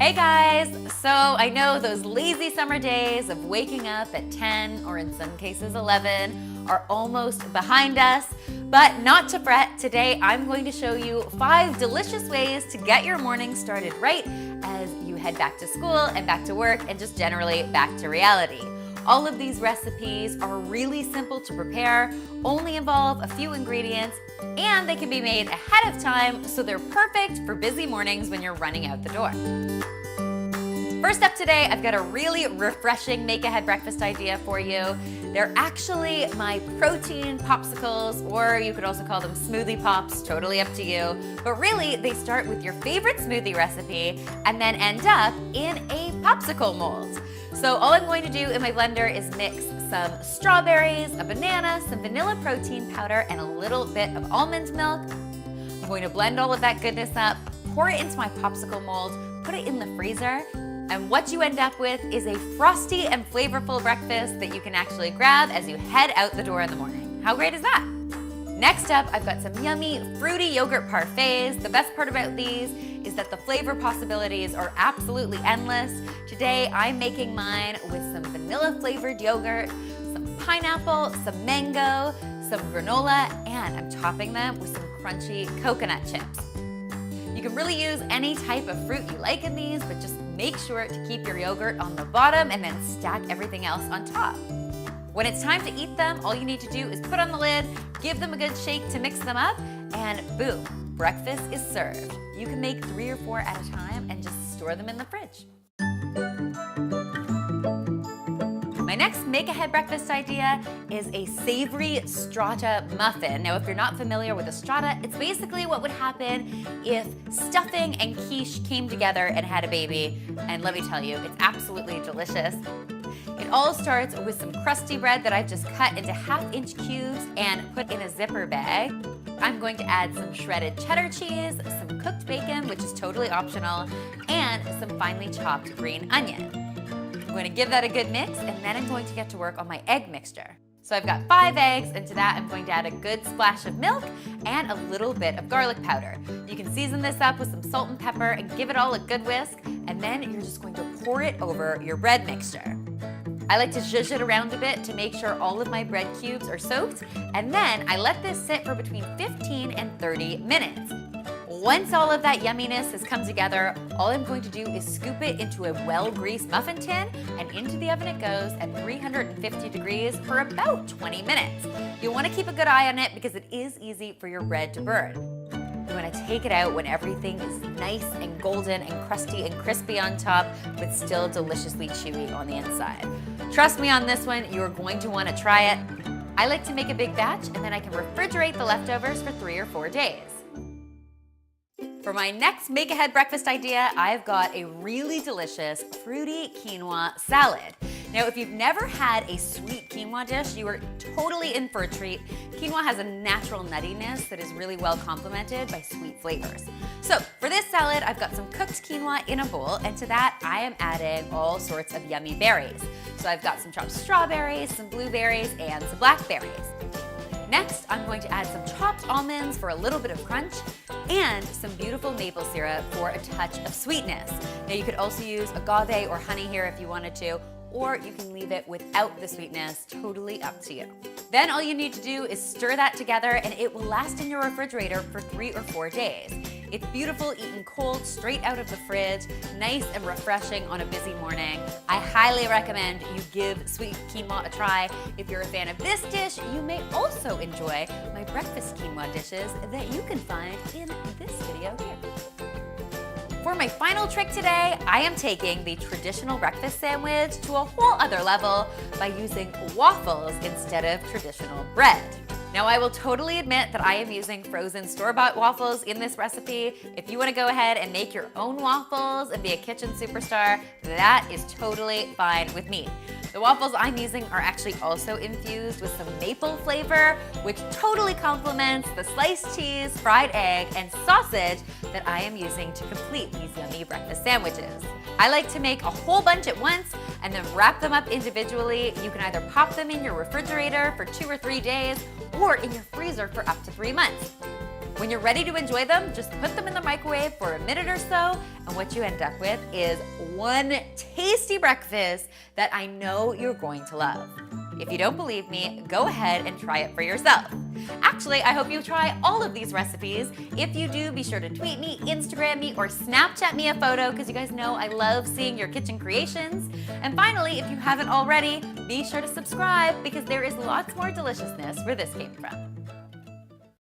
Hey guys! So I know those lazy summer days of waking up at 10 or in some cases 11 are almost behind us, but not to fret. Today I'm going to show you 5 delicious ways to get your morning started right as you head back to school and back to work and just generally back to reality. All of these recipes are really simple to prepare, only involve a few ingredients, and they can be made ahead of time, so they're perfect for busy mornings when you're running out the door. First up today, I've got a really refreshing make-ahead breakfast idea for you. They're actually my protein popsicles, or you could also call them smoothie pops, totally up to you. But really, they start with your favorite smoothie recipe and then end up in a popsicle mold. So all I'm going to do in my blender is mix some strawberries, a banana, some vanilla protein powder, and a little bit of almond milk. I'm going to blend all of that goodness up, pour it into my popsicle mold, put it in the freezer, and what you end up with is a frosty and flavorful breakfast that you can actually grab as you head out the door in the morning. How great is that? Next up, I've got some yummy fruity yogurt parfaits. The best part about these is that the flavor possibilities are absolutely endless. Today, I'm making mine with some vanilla flavored yogurt, some pineapple, some mango, some granola, and I'm topping them with some crunchy coconut chips. You can really use any type of fruit you like in these, but just make sure to keep your yogurt on the bottom and then stack everything else on top. When it's time to eat them, all you need to do is put on the lid, give them a good shake to mix them up, and boom, breakfast is served. You can make 3 or 4 at a time and just store them in the fridge. My next make-ahead breakfast idea is a savory strata muffin. Now, if you're not familiar with a strata, it's basically what would happen if stuffing and quiche came together and had a baby. And let me tell you, it's absolutely delicious. It all starts with some crusty bread that I've just cut into 1/2-inch cubes and put in a zipper bag. I'm going to add some shredded cheddar cheese, some cooked bacon, which is totally optional, and some finely chopped green onion. I'm going to give that a good mix, and then I'm going to get to work on my egg mixture. So I've got 5 eggs, and to that I'm going to add a good splash of milk and a little bit of garlic powder. You can season this up with some salt and pepper and give it all a good whisk, and then you're just going to pour it over your bread mixture. I like to zhuzh it around a bit to make sure all of my bread cubes are soaked, and then I let this sit for between 15 and 30 minutes. Once all of that yumminess has come together, all I'm going to do is scoop it into a well-greased muffin tin, and into the oven it goes at 350 degrees for about 20 minutes. You'll want to keep a good eye on it because it is easy for your bread to burn. You want to take it out when everything is nice and golden and crusty and crispy on top, but still deliciously chewy on the inside. Trust me on this one, you're going to want to try it. I like to make a big batch, and then I can refrigerate the leftovers for 3 or 4 days. For my next make-ahead breakfast idea, I've got a really delicious fruity quinoa salad. Now, if you've never had a sweet quinoa dish, you are totally in for a treat. Quinoa has a natural nuttiness that is really well complemented by sweet flavors. So for this salad, I've got some cooked quinoa in a bowl, and to that, I am adding all sorts of yummy berries. So I've got some chopped strawberries, some blueberries, and some blackberries. Next, I'm going to add some chopped almonds for a little bit of crunch and some beautiful maple syrup for a touch of sweetness. Now, you could also use agave or honey here if you wanted to, or you can leave it without the sweetness, totally up to you. Then all you need to do is stir that together, and it will last in your refrigerator for 3 or 4 days. It's beautiful eaten cold, straight out of the fridge, nice and refreshing on a busy morning. I highly recommend you give sweet quinoa a try. If you're a fan of this dish, you may also enjoy my breakfast quinoa dishes that you can find in this video here. For my final trick today, I am taking the traditional breakfast sandwich to a whole other level by using waffles instead of traditional bread. Now, I will totally admit that I am using frozen store-bought waffles in this recipe. If you want to go ahead and make your own waffles and be a kitchen superstar, that is totally fine with me. The waffles I'm using are actually also infused with some maple flavor, which totally complements the sliced cheese, fried egg, and sausage that I am using to complete these yummy breakfast sandwiches. I like to make a whole bunch at once and then wrap them up individually. You can either pop them in your refrigerator for 2 or 3 days or in your freezer for up to 3 months. When you're ready to enjoy them, just put them in the microwave for a minute or so, and what you end up with is one tasty breakfast that I know you're going to love. If you don't believe me, go ahead and try it for yourself. Actually, I hope you try all of these recipes. If you do, be sure to tweet me, Instagram me, or Snapchat me a photo, because you guys know I love seeing your kitchen creations. And finally, if you haven't already, be sure to subscribe, because there is lots more deliciousness where this came from.